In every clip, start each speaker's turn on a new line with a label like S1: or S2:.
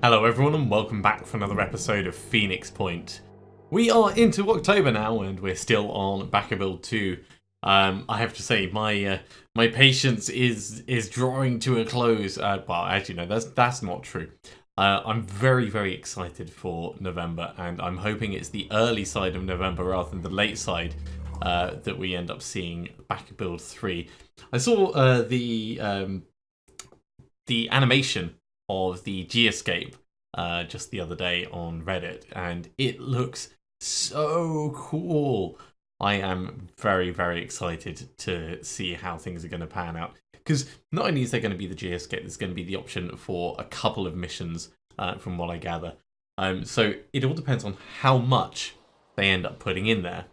S1: Hello everyone and welcome back for another episode of Phoenix Point. We are into October now and we're still on Backer Build 2. I have to say my patience is drawing to a close. Well, actually no, that's not true. I'm very excited for November, and I'm hoping it's the early side of November rather than the late side that we end up seeing Backer Build 3. I saw the animation of the G-Escape just the other day on Reddit, and it looks so cool. I am very excited to see how things are going to pan out, because not only is there going to be the G-Escape, there's going to be the option for a couple of missions from what I gather. So it all depends on how much they end up putting in there.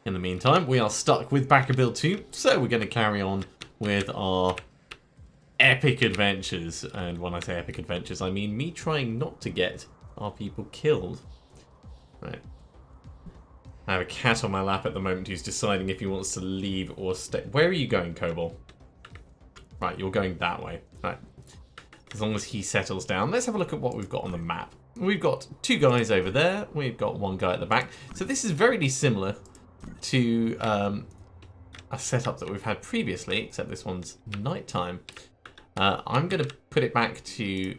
S1: In the meantime, we are stuck with Backer Build 2, so we're going to carry on with our epic adventures. And when I say epic adventures, I mean me trying not to get our people killed. Right. I have a cat on my lap at the moment who's deciding if he wants to leave or stay. Where are you going, Kobold? Right, you're going that way. Right. As long as he settles down. Let's have a look at what we've got on the map. We've got two guys over there. We've got one guy at the back. So this is very similar to a setup that we've had previously, except this one's nighttime. I'm going to put it back to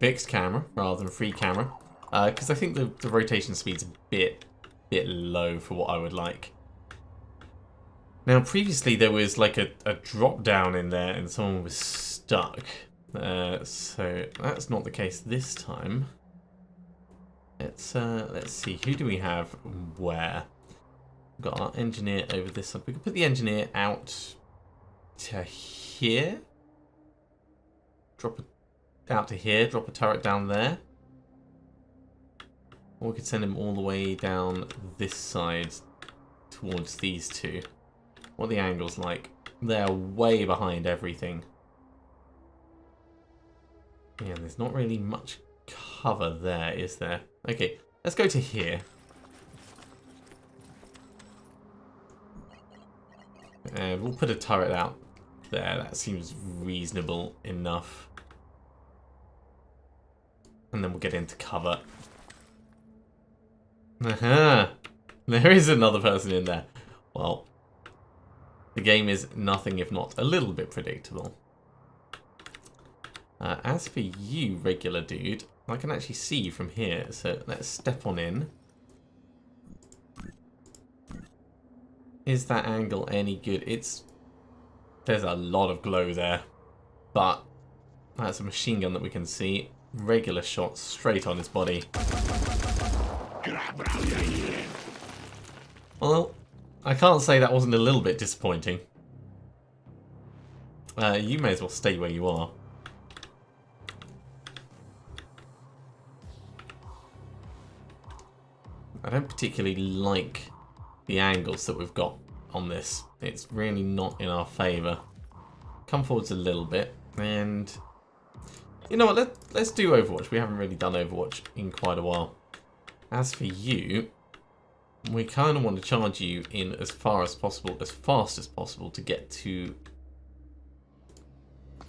S1: fixed camera rather than free camera, because I think the rotation speed's a bit low for what I would like. Now, previously there was like a drop down in there and someone was stuck, so that's not the case this time. Let's see, who do we have where? We've got our engineer over this side. We can put the engineer out to here. Drop it out to here. Drop a turret down there. Or we could send him all the way down this side towards these two. What are the angles like? They're way behind everything. Yeah, there's not really much cover there, is there? Okay, let's go to here. And we'll put a turret out there. That seems reasonable enough. And then we'll get into cover. Aha! There is another person in there. Well, the game is nothing if not a little bit predictable. As for you, regular dude, I can actually see you from here, so let's step on in. Is that angle any good? There's a lot of glow there, but that's a machine gun that we can see. Regular shot straight on his body. Well, I can't say that wasn't a little bit disappointing. You may as well stay where you are. I don't particularly like the angles that we've got on this. It's really not in our favour. Come forwards a little bit, and you know what, let's do Overwatch. We haven't really done Overwatch in quite a while. As for you, we kind of want to charge you in as far as possible, as fast as possible, to get to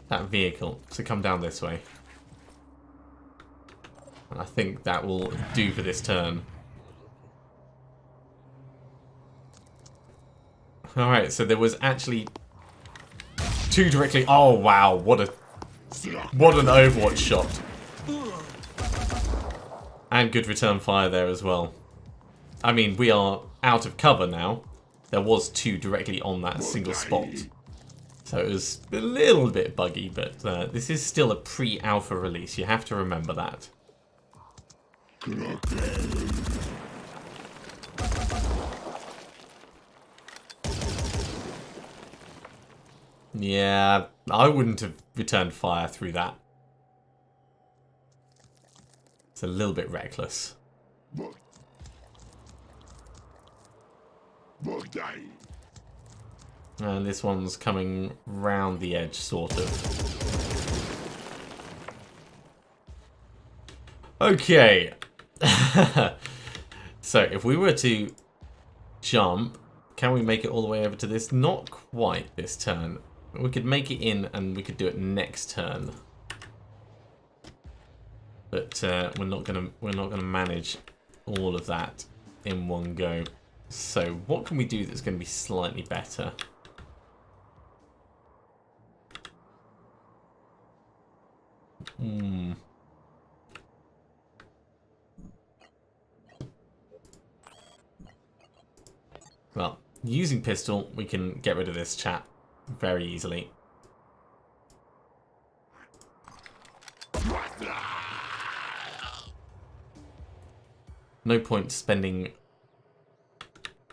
S1: that vehicle. So come down this way. And I think that will do for this turn. Alright, so there was actually two directly. Oh wow, what an Overwatch shot. And good return fire there as well. I mean, we are out of cover now. There was two directly on that single spot. So it was a little bit buggy, but this is still a pre-alpha release. You have to remember that. Yeah, I wouldn't have returned fire through that. It's a little bit reckless. And this one's coming round the edge, sort of. Okay. So, if we were to jump, can we make it all the way over to this? Not quite this turn. We could make it in and we could do it next turn. But we're not gonna manage all of that in one go. So what can we do that's going to be slightly better? Well, using pistol, we can get rid of this chap very easily. No point spending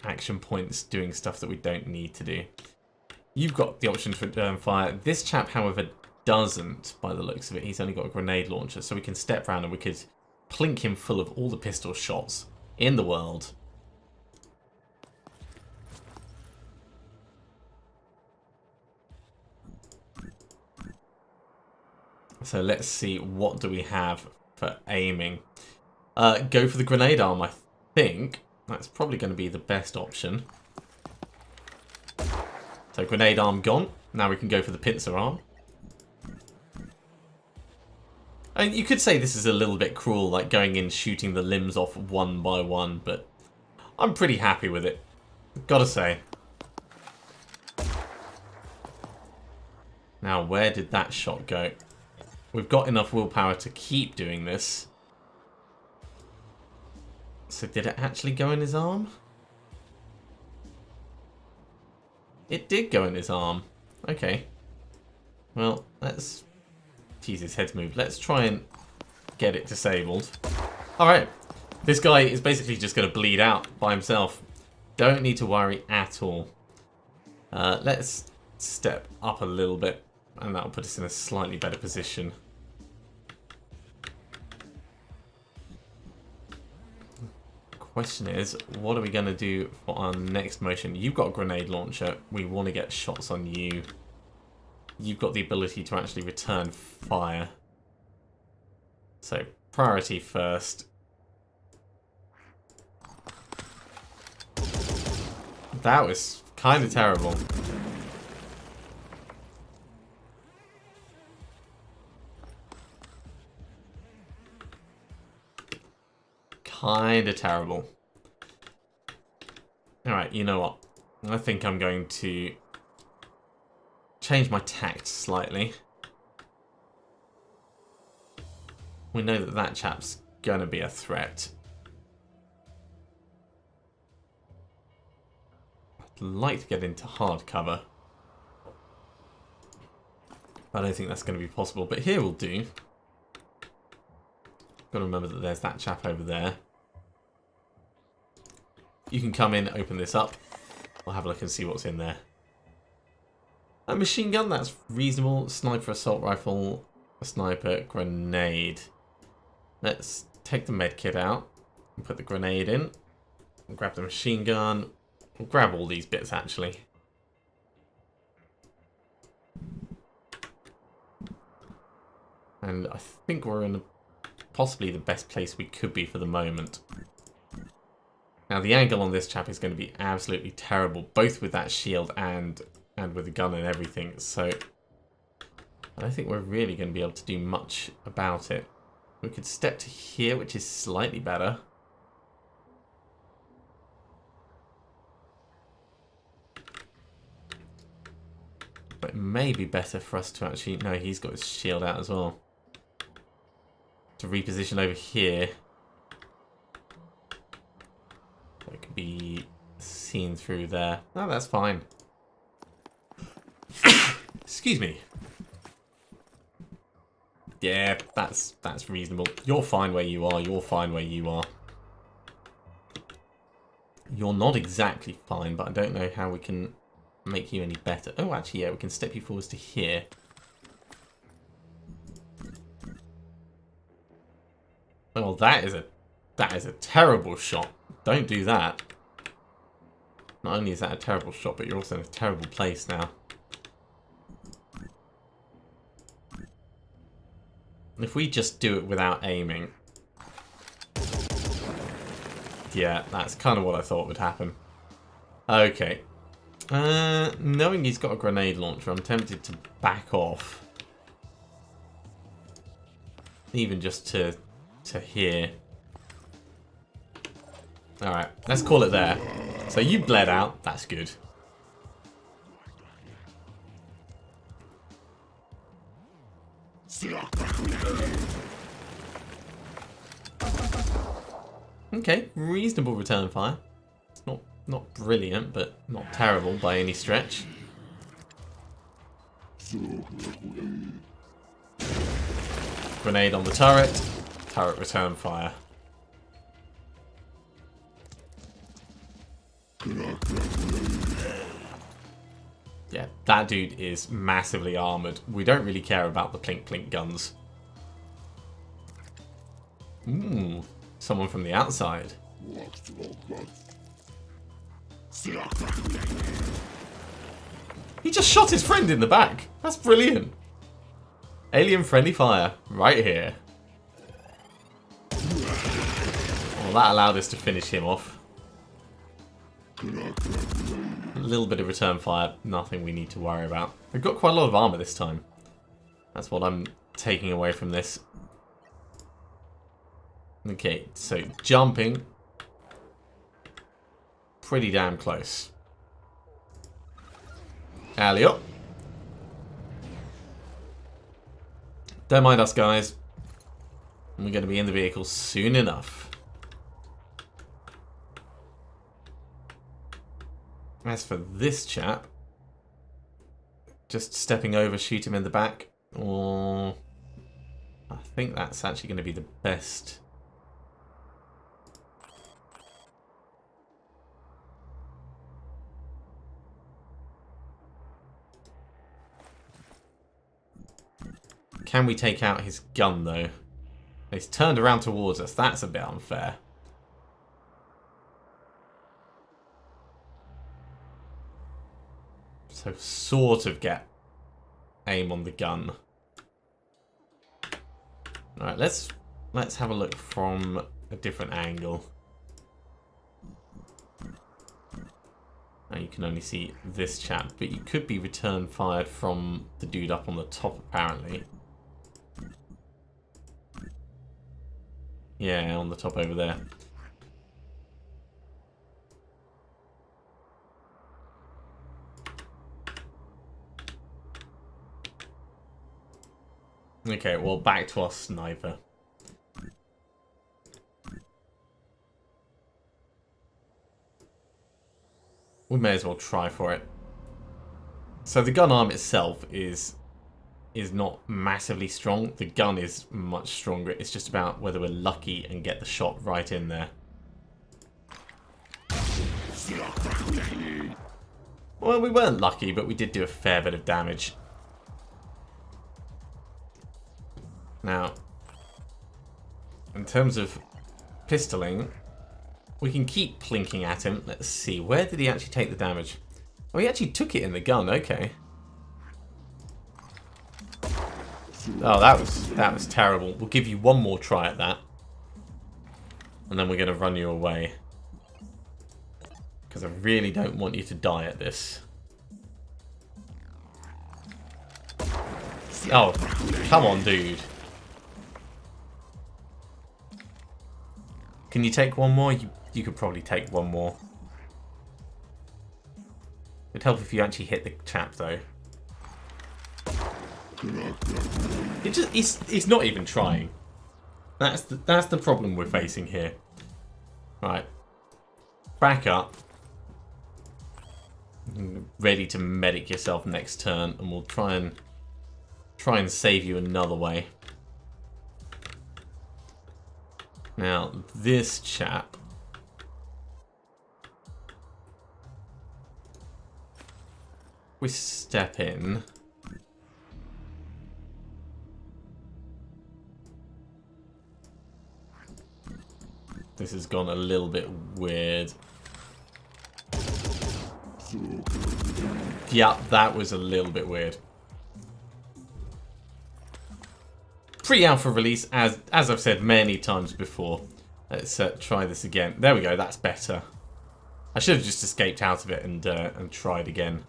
S1: action points doing stuff that we don't need to do. You've got the option for fire. This chap, however, doesn't, by the looks of it. He's only got a grenade launcher, so we can step around and we could plink him full of all the pistol shots in the world. So let's see, what do we have for aiming? Go for the grenade arm, I think. That's probably going to be the best option. So grenade arm gone. Now we can go for the pincer arm. And you could say this is a little bit cruel, like going in shooting the limbs off one by one, but I'm pretty happy with it. Gotta say. Now, where did that shot go? We've got enough willpower to keep doing this. So did it actually go in his arm? It did go in his arm. Okay. Well, let's... Jeez, his head's moved. Let's try and get it disabled. Alright. This guy is basically just going to bleed out by himself. Don't need to worry at all. Let's step up a little bit, and that'll put us in a slightly better position. Question is, what are we going to do for our next motion? You've got a grenade launcher. We want to get shots on you. You've got the ability to actually return fire. So, priority first. That was kind of terrible. Kind of terrible. Alright, you know what? I think I'm going to change my tact slightly. We know that that chap's going to be a threat. I'd like to get into hard cover. I don't think that's going to be possible, but here will do. Got to remember that there's that chap over there. You can come in, open this up. We'll have a look and see what's in there. A machine gun, that's reasonable. Sniper, assault rifle, a sniper, grenade. Let's take the med kit out and put the grenade in. We'll grab the machine gun. We'll grab all these bits, actually. And I think we're in possibly the best place we could be for the moment. Now, the angle on this chap is going to be absolutely terrible, both with that shield and with the gun and everything. So, I don't think we're really going to be able to do much about it. We could step to here, which is slightly better. But it may be better for us to actually... No, he's got his shield out as well. To reposition over here. So it could be seen through there. No, that's fine. Excuse me. Yeah, that's reasonable. You're fine where you are. You're fine where you are. You're not exactly fine, but I don't know how we can make you any better. Oh, actually, yeah, we can step you forwards to here. Well, that is a terrible shot. Don't do that. Not only is that a terrible shot, but you're also in a terrible place now. If we just do it without aiming... Yeah, that's kind of what I thought would happen. Okay. Knowing he's got a grenade launcher, I'm tempted to back off. Even just to here. Alright, let's call it there. So you bled out, that's good. Okay, reasonable return fire. It's not brilliant, but not terrible by any stretch. Grenade on the turret. Turret return fire. Yeah, that dude is massively armoured. We don't really care about the plink plink guns. Ooh, someone from the outside. He just shot his friend in the back. That's brilliant. Alien friendly fire right here. Well, that allowed us to finish him off. A little bit of return fire, nothing we need to worry about. We've got quite a lot of armor this time. That's what I'm taking away from this. Okay, so jumping. Pretty damn close. Alley up. Don't mind us, guys. We're going to be in the vehicle soon enough. As for this chap, just stepping over, shoot him in the back. Or I think that's actually going to be the best. Can we take out his gun, though? He's turned around towards us. That's a bit unfair. So sort of get aim on the gun. Alright, let's have a look from a different angle. Now you can only see this chap, but you could be return fired from the dude up on the top, apparently. Yeah, on the top over there. Okay, well, back to our sniper. We may as well try for it. So the gun arm itself is not massively strong. The gun is much stronger. It's just about whether we're lucky and get the shot right in there. Well, we weren't lucky, but we did do a fair bit of damage. Now, in terms of pistoling, we can keep plinking at him. Let's see, where did he actually take the damage? Oh, he actually took it in the gun, okay. Oh, that was terrible. We'll give you one more try at that. And then we're going to run you away. Because I really don't want you to die at this. Oh, come on, dude. Can you take one more? You could probably take one more. It'd help if you actually hit the chap, though. He's not even trying. That's the problem we're facing here. Right. Back up. Ready to medic yourself next turn, and we'll try and save you another way. Now, this chap. We step in. This has gone a little bit weird. Yeah, that was a little bit weird. Pre-alpha release, as I've said many times before. Let's try this again. There we go, that's better. I should have just escaped out of it and tried again.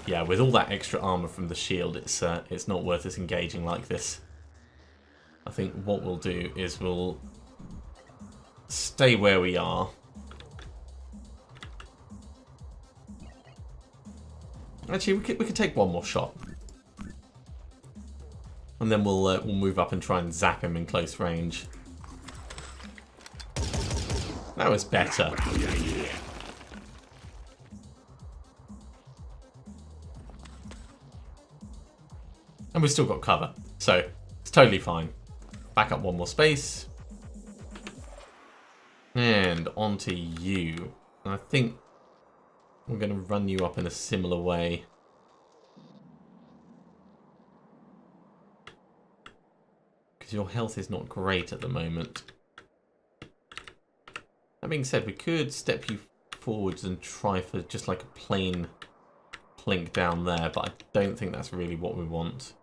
S1: Yeah, with all that extra armor from the shield, it's not worth us engaging like this. I think what we'll do is we'll stay where we are. Actually, we could take one more shot, and then we'll move up and try and zap him in close range. That was better. And we've still got cover, so it's totally fine. Back up one more space. And onto you. I think we're going to run you up in a similar way. Because your health is not great at the moment. That being said, we could step you forwards and try for just like a plain plink down there, but I don't think that's really what we want.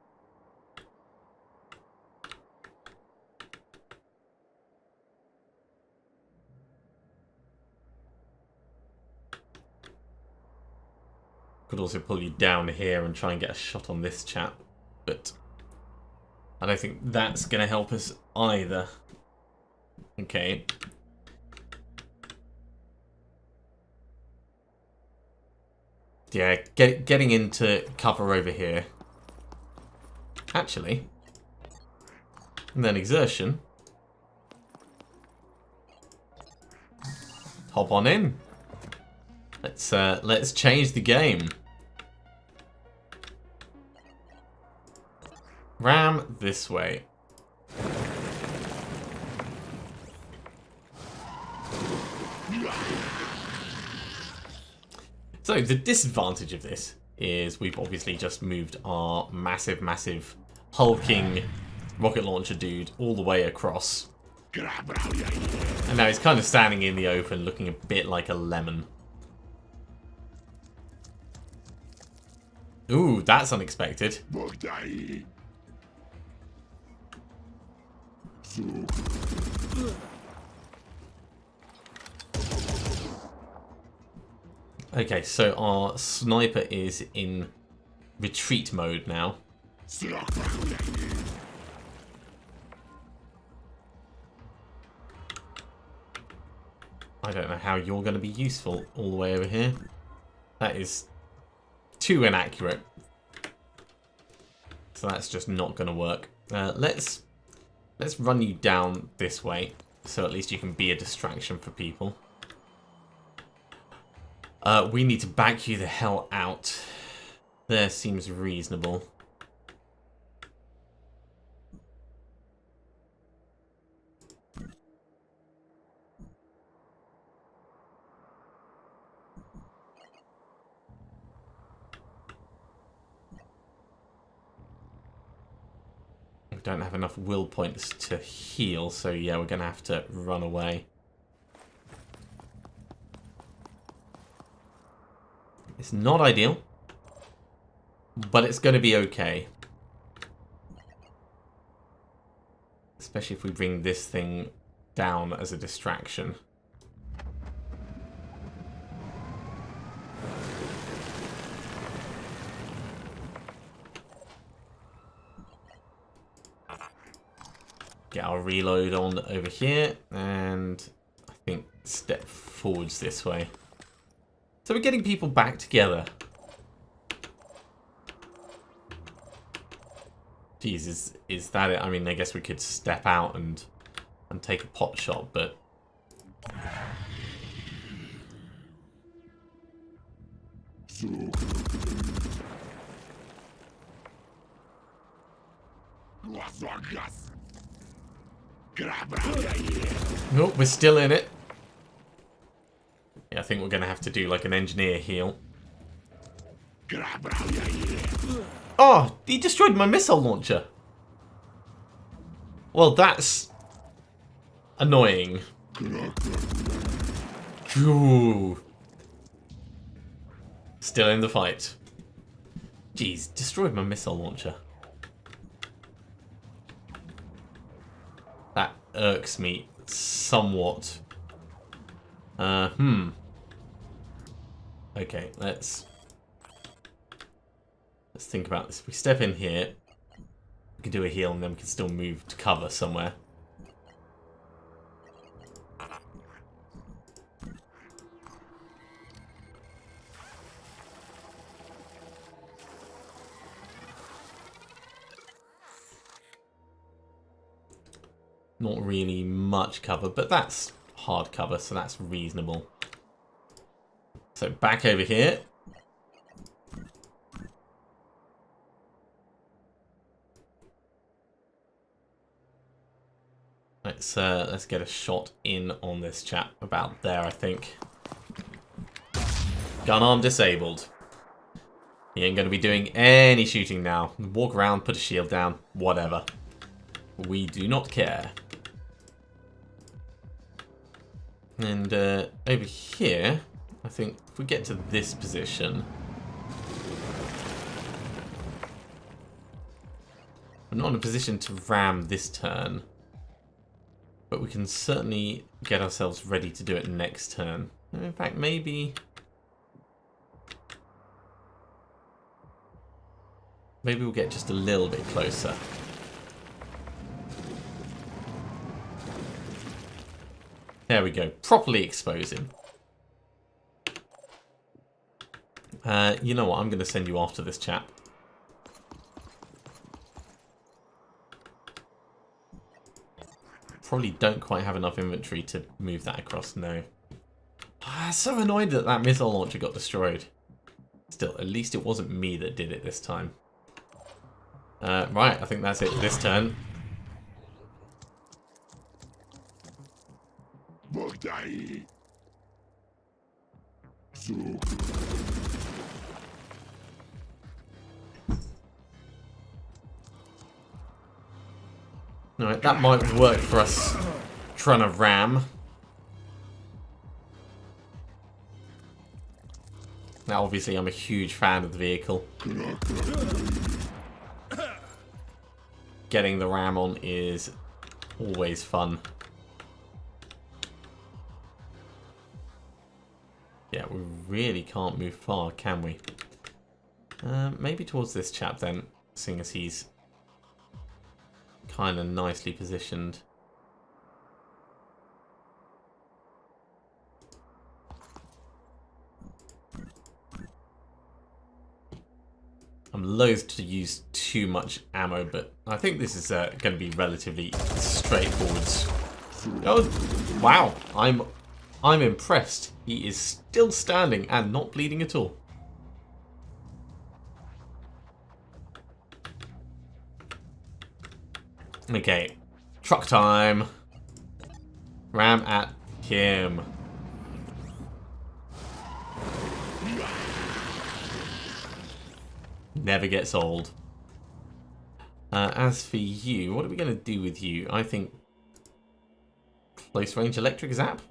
S1: Could also pull you down here and try and get a shot on this chap, but I don't think that's going to help us either. Okay. Yeah, getting into cover over here. Actually. And then exertion. Hop on in. Let's change the game. Ram this way. So the disadvantage of this is we've obviously just moved our massive hulking rocket launcher dude all the way across. And now he's kind of standing in the open looking a bit like a lemon. Ooh, that's unexpected. Okay, so our sniper is in retreat mode now. I don't know how you're going to be useful all the way over here. That is too inaccurate. So that's just not going to work. Let's run you down this way, so at least you can be a distraction for people. We need to back you the hell out. There seems reasonable. We don't have enough will points to heal, so yeah, we're going to have to run away. It's not ideal, but it's going to be okay. Especially if we bring this thing down as a distraction. Get our reload on over here, and I think step forwards this way. So we're getting people back together. Jeez, is that it? I mean, I guess we could step out and take a pot shot, but... Nope, we're still in it. Yeah, I think we're going to have to do like an engineer heal. Oh, he destroyed my missile launcher. Well, that's annoying. Ooh. Still in the fight. Jeez, destroyed my missile launcher. irks me somewhat. Okay, let's think about this. If we step in here, we can do a heal and then we can still move to cover somewhere. Not really much cover, but that's hard cover, so that's reasonable. So back over here. Let's get a shot in on this chap about there, I think. Gun arm disabled. He ain't going to be doing any shooting now. Walk around, put a shield down, whatever. We do not care. And over here, I think if we get to this position, we're not in a position to ram this turn, but we can certainly get ourselves ready to do it next turn. In fact, maybe we'll get just a little bit closer. There we go. Properly expose him. You know what? I'm going to send you after this chap. Probably don't quite have enough inventory to move that across. No. So annoyed that that missile launcher got destroyed. Still, at least it wasn't me that did it this time. Right, I think that's it this turn. Alright, that might work for us trying to ram. Now, obviously, I'm a huge fan of the vehicle. Getting the ram on is always fun. Yeah, we really can't move far, can we? Maybe towards this chap then, seeing as he's kind of nicely positioned. I'm loath to use too much ammo, but I think this is going to be relatively straightforward. Oh, wow! I'm impressed. He is still standing and not bleeding at all. Okay, truck time. Ram at him. Never gets old. As for you, what are we going to do with you? I think close range electric zap?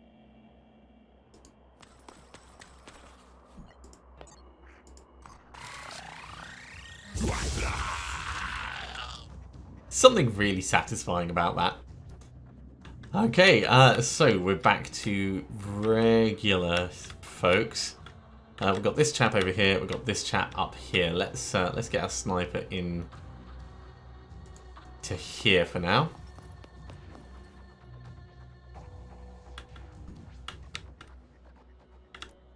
S1: Something really satisfying about that. Okay, so we're back to regular folks. We've got this chap over here. We've got this chap up here. Let's get our sniper in to here for now.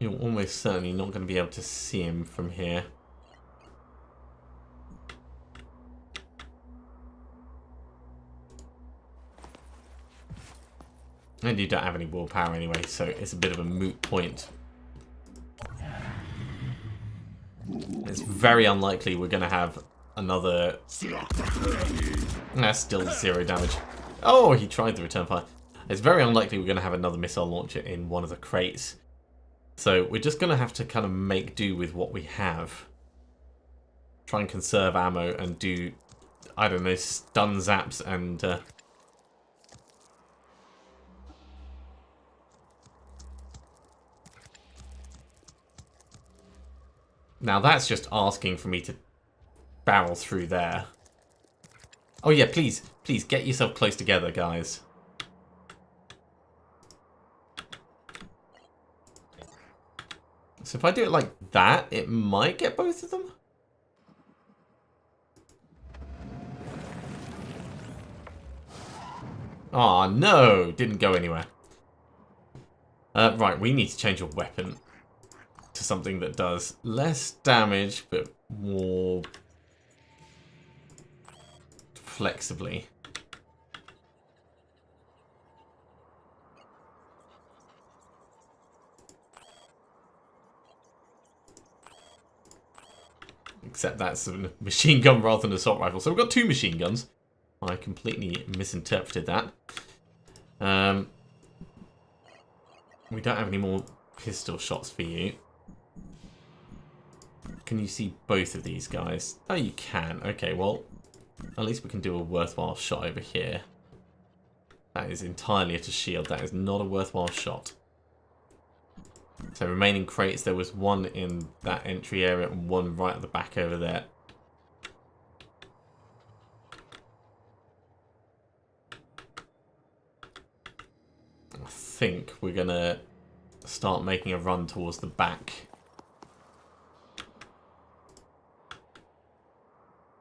S1: You're almost certainly not going to be able to see him from here. And you don't have any willpower anyway, so it's a bit of a moot point. It's very unlikely we're going to have another... That's still 0 damage. Oh, he tried the return fire. It's very unlikely we're going to have another missile launcher in one of the crates. So we're just going to have to kind of make do with what we have. Try and conserve ammo and do, I don't know, stun zaps and... Now that's just asking for me to barrel through there. Oh yeah, please get yourself close together, guys. So if I do it like that, it might get both of them. Oh no, didn't go anywhere. Right, we need to change your weapon to something that does less damage, but more flexibly. Except that's a machine gun rather than an assault rifle. So we've got 2 machine guns. I completely misinterpreted that. We don't have any more pistol shots for you. Can you see both of these guys? Oh, you can. Okay, well, at least we can do a worthwhile shot over here. That is entirely at a shield. That is not a worthwhile shot. So remaining crates, there was one in that entry area and one right at the back over there. I think we're going to start making a run towards the back.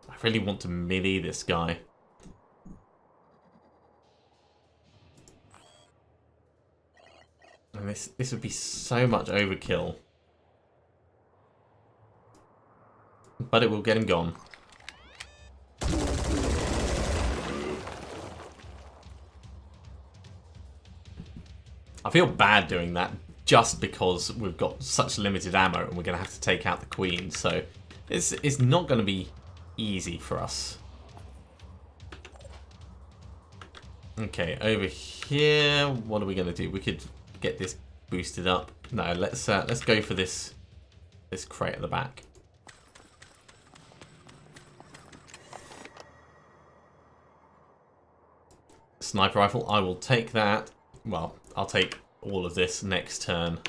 S1: I really want to melee this guy. And this would be so much overkill. But it will get him gone. I feel bad doing that just because we've got such limited ammo and we're going to have to take out the queen. So it's not going to be easy for us. Okay, over here, what are we going to do? We could get this boosted up. No, let's go for this crate at the back. Sniper rifle, I will take that. Well, I'll take all of this next turn.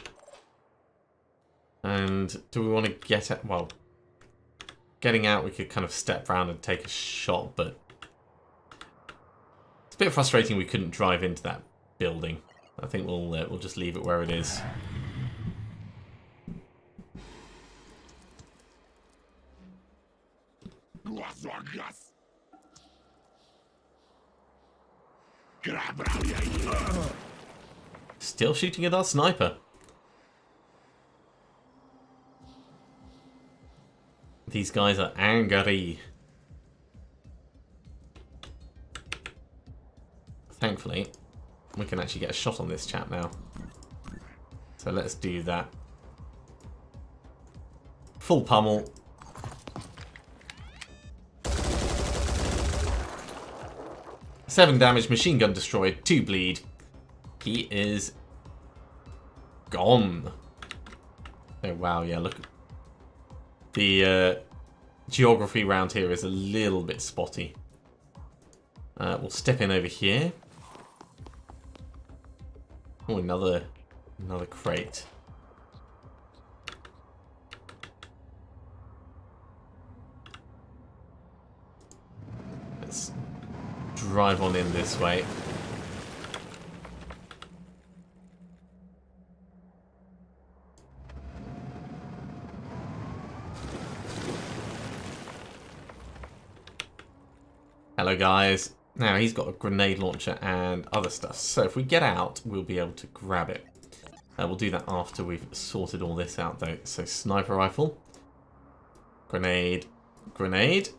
S1: And do we want to get at, well, getting out we could kind of step around and take a shot, but it's a bit frustrating we couldn't drive into that building. I think we'll just leave it where it is. Still shooting at our sniper. These guys are angry. Thankfully, we can actually get a shot on this chap now. So let's do that. Full pummel. Seven damage, machine gun destroyed, 2 bleed. He is gone. Oh wow, yeah, look. The geography around here is a little bit spotty. We'll step in over here. Oh, another crate. Let's drive on in this way. Hello guys. Now he's got a grenade launcher and other stuff. So if we get out, we'll be able to grab it. We'll do that after we've sorted all this out though. So sniper rifle, grenade, grenade,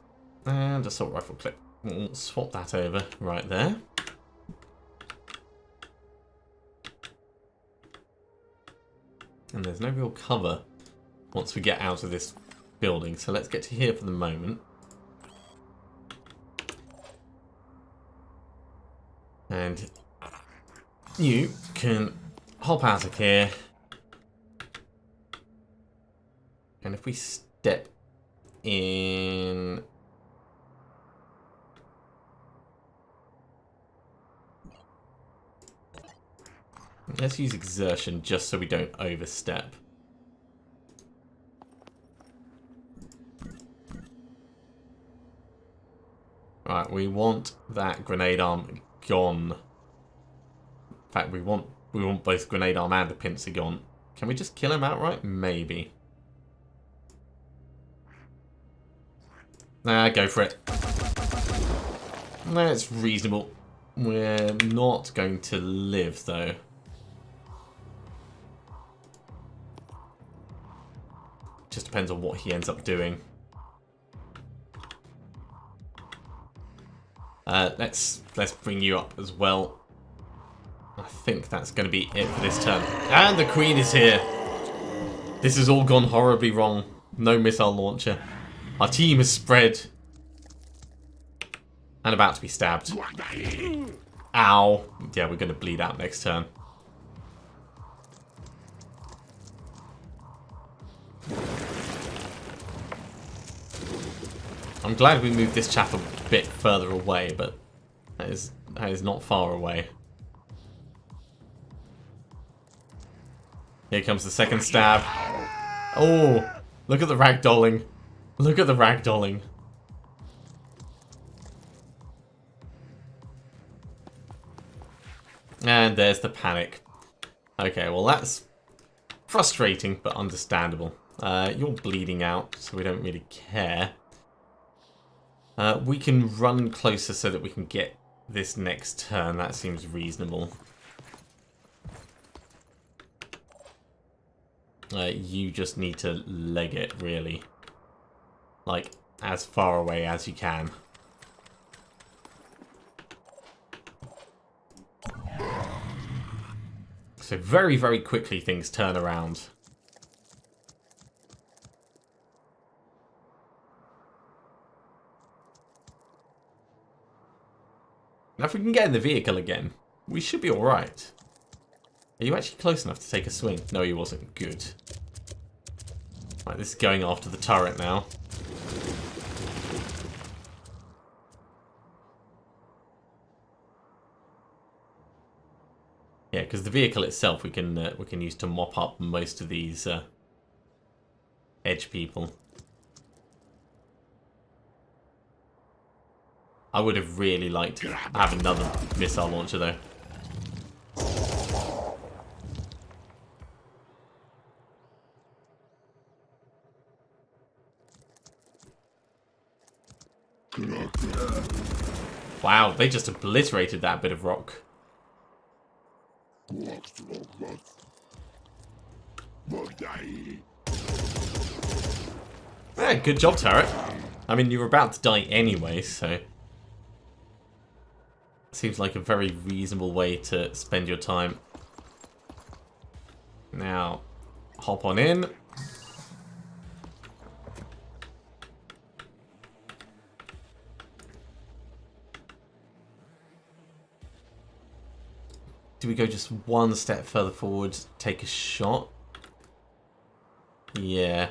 S1: and assault rifle clip. We'll swap that over right there. And there's no real cover once we get out of this building. So let's get to here for the moment. And you can hop out of here. And if we step in... Let's use exertion just so we don't overstep. Right, we want that grenade arm gone. In fact, we want both grenade arm and the pincer gone. Can we just kill him outright? Maybe. Nah, go for it. That's reasonable. We're not going to live, though. Just depends on what he ends up doing. Let's bring you up as well. I think that's going to be it for this turn. And the Queen is here. This has all gone horribly wrong. No missile launcher. Our team is spread. And about to be stabbed. Ow. Yeah, we're going to bleed out next turn. I'm glad we moved this chap a bit further away, but that is not far away. Here comes the second stab. Oh, look at the ragdolling. Look at the ragdolling. And there's the panic. Okay, well that's frustrating, but understandable. You're bleeding out, so we don't really care. We can run closer so that we can get this next turn. That seems reasonable. You just need to leg it, really. Like, as far away as you can. So very, very quickly things turn around. Now if we can get in the vehicle again, we should be alright. Are you actually close enough to take a swing? No, he wasn't. Good. Right, this is going after the turret now. Yeah, because the vehicle itself we can use to mop up most of these edge people. I would have really liked to have another missile launcher though. Wow, they just obliterated that bit of rock. Yeah, good job, turret. I mean, you were about to die anyway, so... Seems like a very reasonable way to spend your time. Now, hop on in. Do we go just one step further forward, take a shot? Yeah.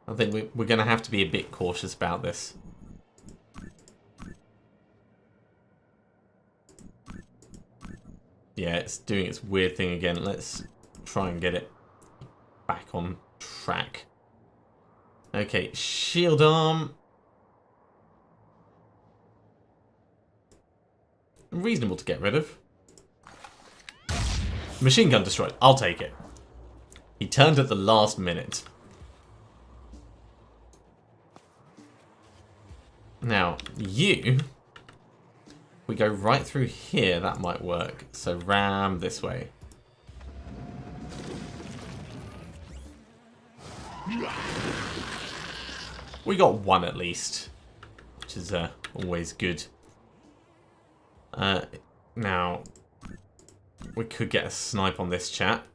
S1: I think we're going to have to be a bit cautious about this. Yeah, it's doing its weird thing again. Let's try and get it back on track. Okay, shield arm. Reasonable to get rid of. Machine gun destroyed. I'll take it. He turned at the last minute. Now, you... We go right through here, that might work. So ram this way. We got one at least, which is always good. Now, we could get a snipe on this chap.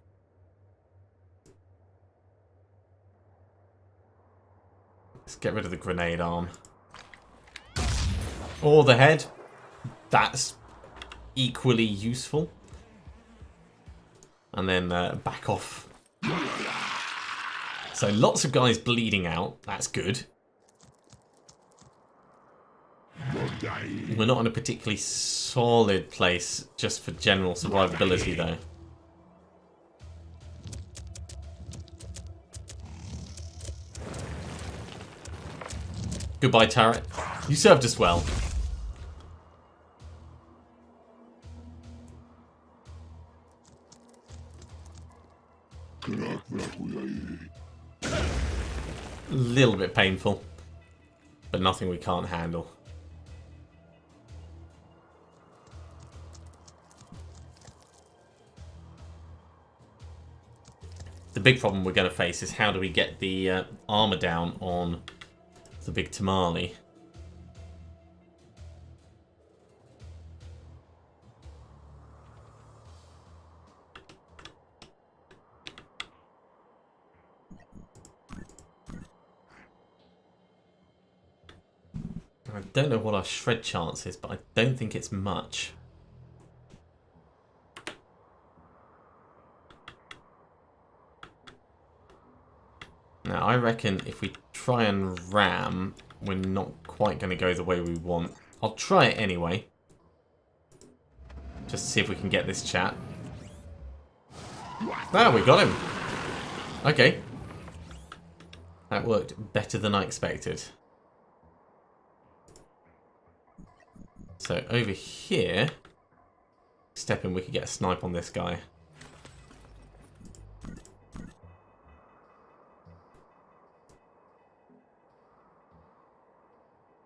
S1: Let's get rid of the grenade arm. Or the head. That's equally useful. And then back off. So lots of guys bleeding out. That's good. We're not in a particularly solid place just for general survivability, though. Goodbye, turret. You served us well. A little bit painful, but nothing we can't handle. The big problem we're going to face is how do we get the armor down on the big tamale. I don't know what our shred chance is, but I don't think it's much. Now, I reckon if we try and ram, we're not quite going to go the way we want. I'll try it anyway. Just to see if we can get this chat. Ah, we got him. Okay. That worked better than I expected. So over here, step in, we could get a snipe on this guy.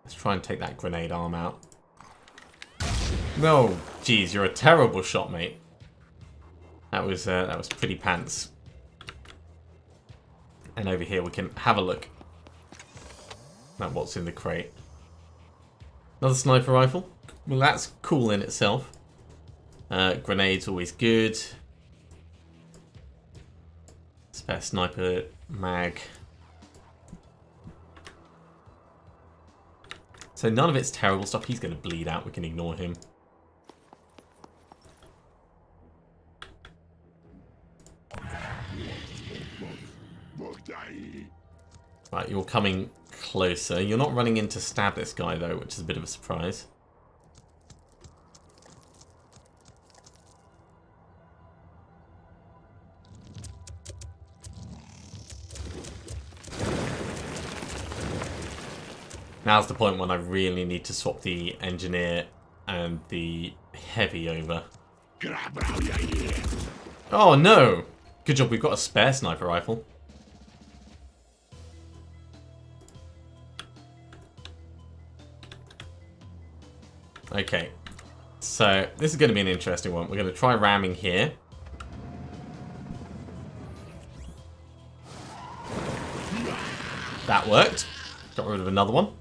S1: Let's try and take that grenade arm out. No, geez, you're a terrible shot, mate. That was pretty pants. And over here we can have a look at what's in the crate. Another sniper rifle. Well, that's cool in itself. Grenades always good. Spare sniper mag. So none of it's terrible stuff. He's going to bleed out. We can ignore him. Right, you're coming closer. You're not running in to stab this guy, though, which is a bit of a surprise. Now's the point when I really need to swap the engineer and the heavy over. Oh, no! Good job, we've got a spare sniper rifle. Okay, so this is going to be an interesting one. We're going to try ramming here. That worked. Got rid of another one.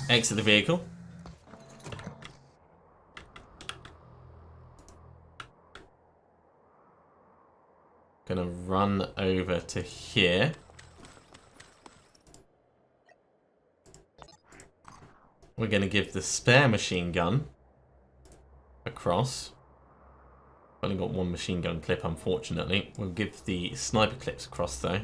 S1: Exit the vehicle. Gonna run over to here. We're going to give the spare machine gun across. Only got one machine gun clip, unfortunately. We'll give the sniper clips across, though.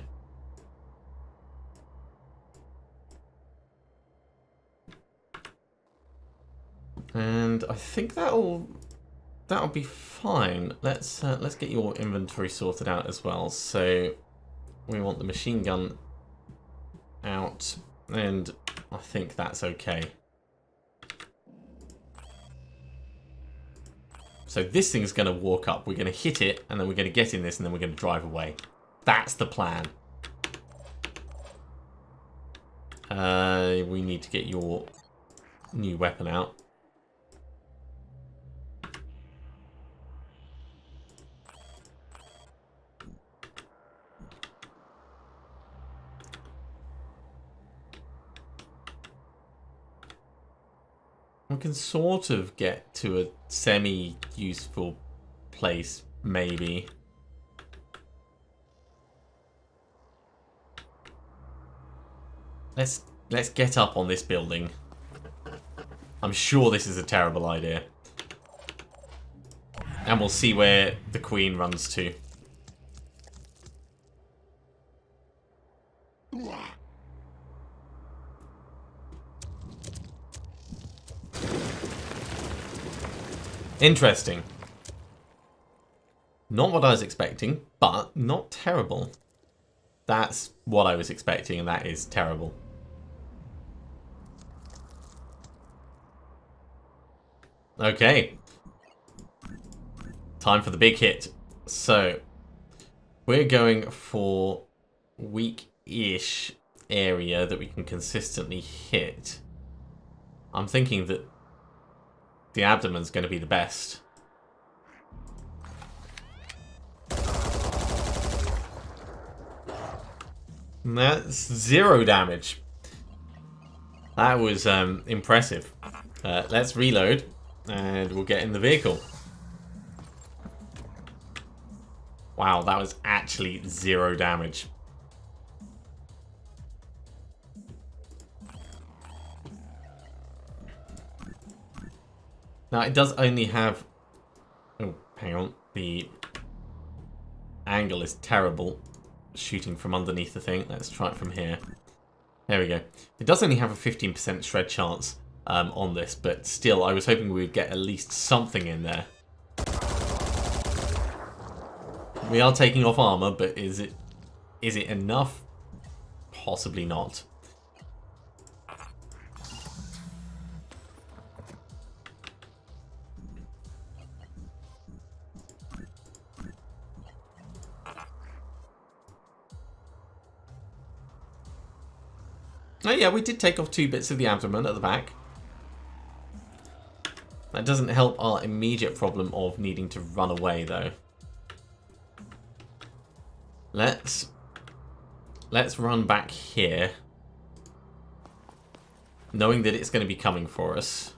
S1: And I think that'll be fine. Let's get your inventory sorted out as well. So we want the machine gun out, and I think that's okay. So this thing's going to walk up, we're going to hit it, and then we're going to get in this, and then we're going to drive away. That's the plan. We need to get your new weapon out. We can sort of get to a semi-useful place, maybe. Let's get up on this building. I'm sure this is a terrible idea. And we'll see where the Queen runs to. Interesting. Not what I was expecting, but not terrible. That's what I was expecting, and that is terrible. Okay. Time for the big hit. So, We're going for weak-ish area that we can consistently hit. I'm thinking that the abdomen's going to be the best. And that's 0 damage. That was impressive. Let's reload and we'll get in the vehicle. Wow, that was actually 0 damage. Now, it does only have... Oh, hang on. The angle is terrible. Shooting from underneath the thing. Let's try it from here. There we go. It does only have a 15% shred chance on this, but still, I was hoping we would get at least something in there. We are taking off armor, but is it enough? Possibly not. Oh yeah, we did take off 2 bits of the abdomen at the back. That doesn't help our immediate problem of needing to run away, though. Let's run back here, knowing that it's going to be coming for us.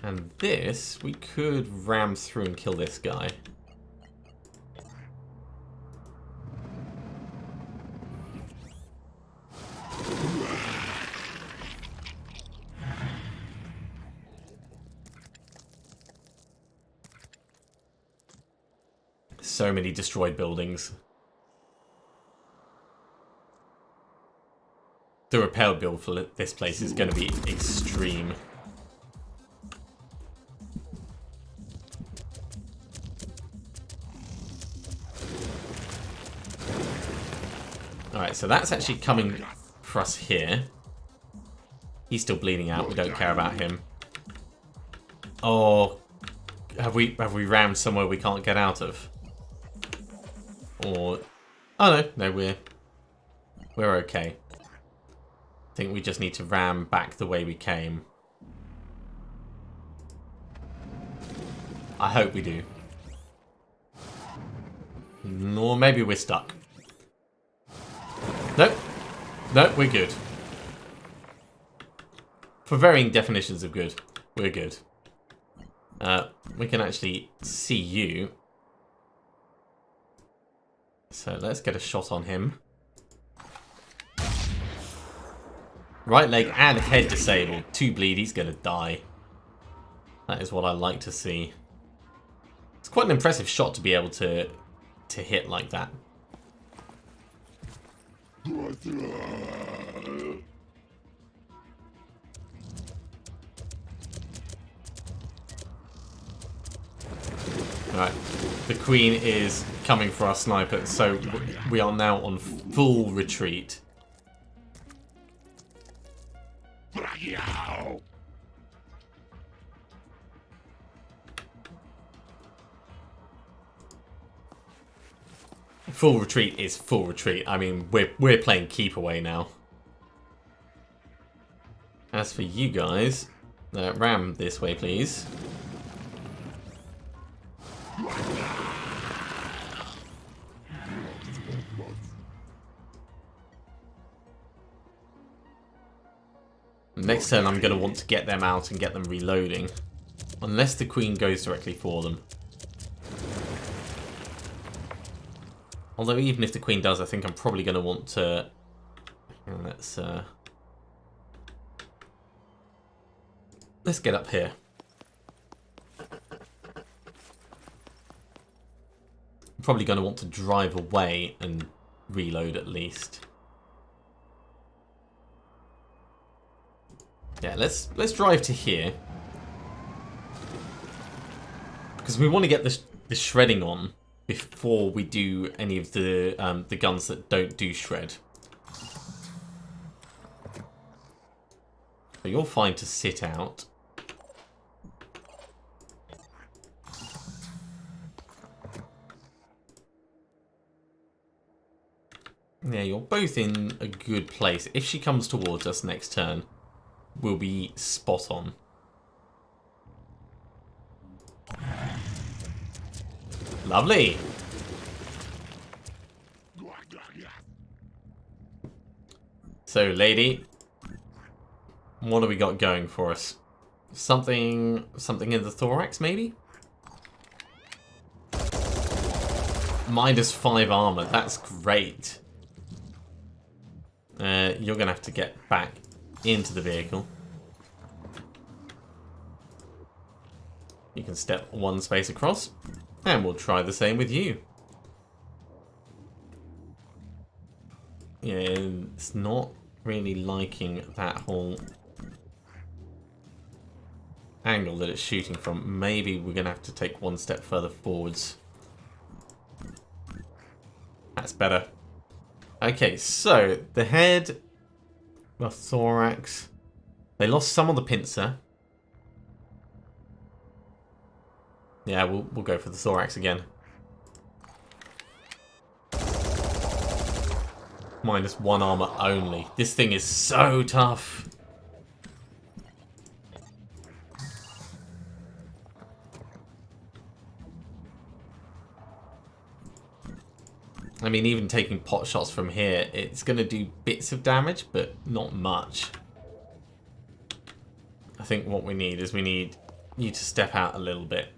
S1: And this, we could ram through and kill this guy. So many destroyed buildings. The repair build for this place is going to be extreme. Alright, so that's actually coming for us here. He's still bleeding out. We don't care about him. Oh, have we rammed somewhere we can't get out of? Or, oh no, we're okay. I think we just need to ram back the way we came. I hope we do. Or maybe we're stuck. Nope. Nope, we're good. For varying definitions of good, we're good. We can actually see you. So let's get a shot on him. Right leg and head disabled. 2 bleed, he's going to die. That is what I like to see. It's quite an impressive shot to be able to hit like that. Alright, the Queen is coming for our sniper, so we are now on full retreat. Full retreat is full retreat. I mean, we're playing keep away now. As for you guys, ram this way, please. Next turn I'm going to want to get them out and get them reloading. Unless the Queen goes directly for them. Although even if the Queen does, I think I'm probably going to want to... Let's get up here. I'm probably going to want to drive away and reload at least. Yeah, let's drive to here. Because we want to get the shredding on before we do any of the guns that don't do shred. So you're fine to sit out. Yeah, you're both in a good place. If she comes towards us next turn, we'll be spot on. Lovely. So, lady, what have we got going for us? Something in the thorax, maybe? -5 armor. That's great. You're going to have to get back into the vehicle. You can step one space across, and we'll try the same with you. Yeah, it's not really liking that whole angle that it's shooting from. Maybe we're going to have to take one step further forwards. That's better. Okay, so the head, the thorax. They lost some on the pincer. Yeah, we'll go for the thorax again. -1 armor only. This thing is so tough. I mean, even taking pot shots from here, it's going to do bits of damage, but not much. I think what we need is you to step out a little bit.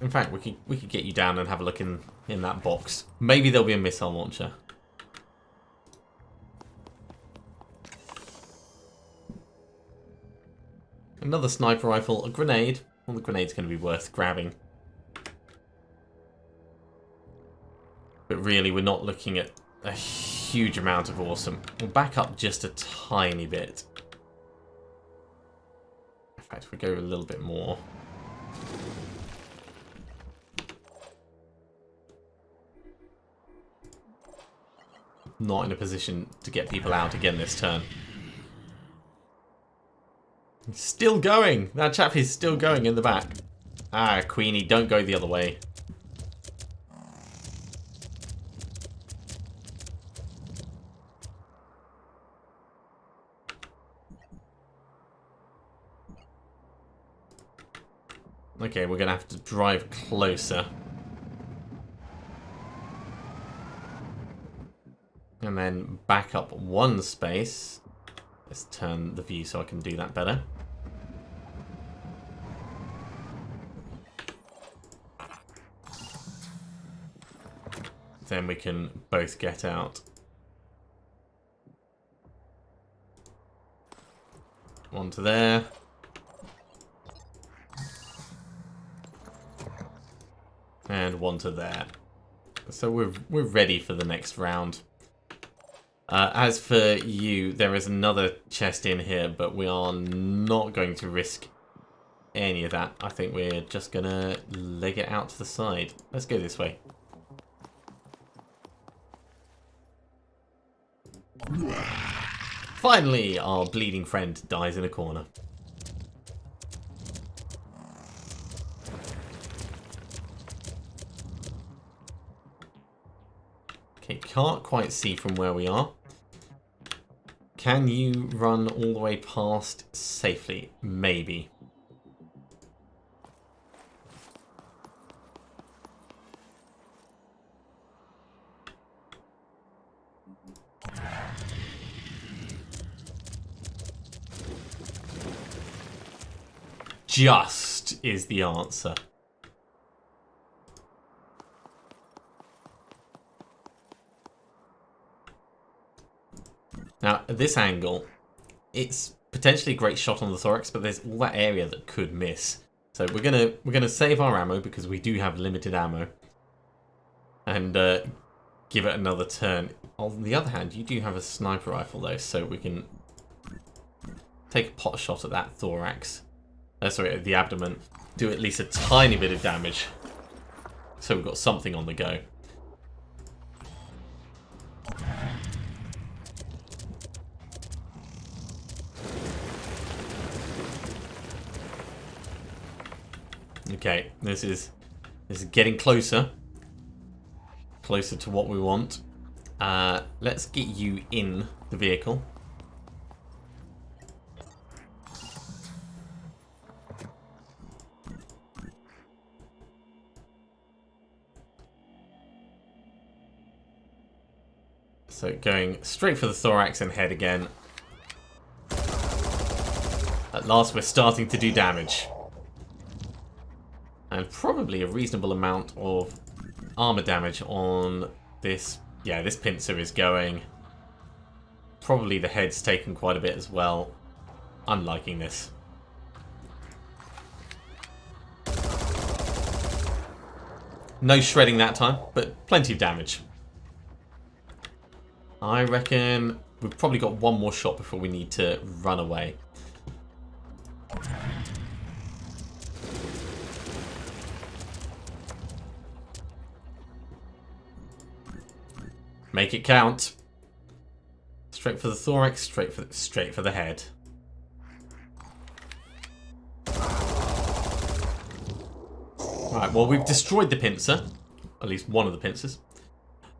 S1: In fact, we could get you down and have a look in that box. Maybe there'll be a missile launcher. Another sniper rifle, a grenade. Well, the grenade's going to be worth grabbing. But really, we're not looking at a huge amount of awesome. We'll back up just a tiny bit. In fact, we go a little bit more. Not in a position to get people out again this turn. He's still going! That chap is still going in the back. Ah, Queenie, don't go the other way. Okay, we're going to have to drive closer. And then back up one space. Let's turn the view so I can do that better. Then we can both get out. One to there. And one to there. So we're ready for the next round. As for you, there is another chest in here, but we are not going to risk any of that. I think we're just going to leg it out to the side. Let's go this way. Finally, our bleeding friend dies in a corner. Okay, can't quite see from where we are. Can you run all the way past safely? Maybe. Just is the answer. Now, at this angle, it's potentially a great shot on the thorax, but there's all that area that could miss. So we're gonna save our ammo because we do have limited ammo, and give it another turn. On the other hand, you do have a sniper rifle though, so we can take a pot shot at that thorax. Sorry, at the abdomen. Do at least a tiny bit of damage. So we've got something on the go. Okay, this is getting closer. Closer to what we want. Let's get you in the vehicle. So going straight for the thorax and head again. At last we're starting to do damage. And probably a reasonable amount of armor damage on this. Yeah, this pincer is going. Probably the head's taken quite a bit as well. I'm liking this. No shredding that time, but plenty of damage. I reckon we've probably got one more shot before we need to run away. Make it count. Straight for the thorax, straight for the head. Right, well we've destroyed the pincer. At least one of the pincers.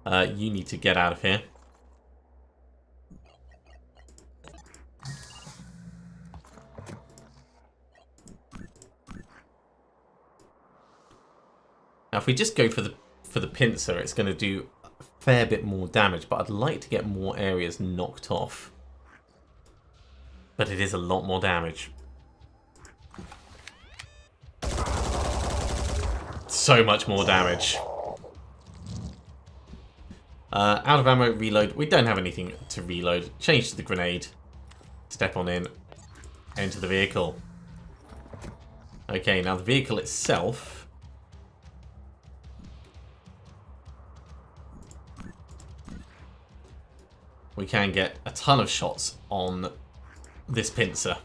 S1: You need to get out of here. Now if we just go for the pincer, it's going to do a fair bit more damage, but I'd like to get more areas knocked off. But it is a lot more damage. So much more damage. Out of ammo, reload. We don't have anything to reload. Change to the grenade. Step on in. Enter the vehicle. Okay, now the vehicle itself. We can get a ton of shots on this pincer.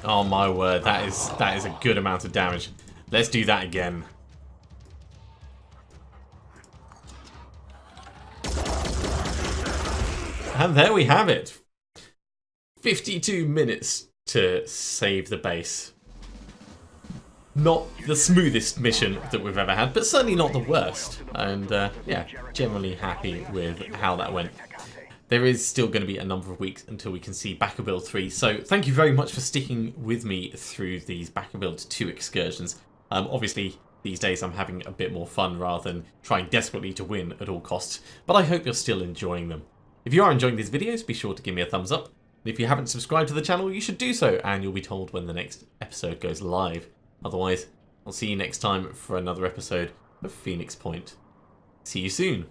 S1: Oh my word, that is a good amount of damage. Let's do that again. And there we have it. 52 minutes to save the base. Not the smoothest mission that we've ever had, but certainly not the worst. And yeah, generally happy with how that went. There is still going to be a number of weeks until we can see Backer Build 3, so thank you very much for sticking with me through these Backer Build 2 excursions. Obviously, these days I'm having a bit more fun rather than trying desperately to win at all costs, but I hope you're still enjoying them. If you are enjoying these videos, be sure to give me a thumbs up. And if you haven't subscribed to the channel, you should do so, and you'll be told when the next episode goes live. Otherwise, I'll see you next time for another episode of Phoenix Point. See you soon.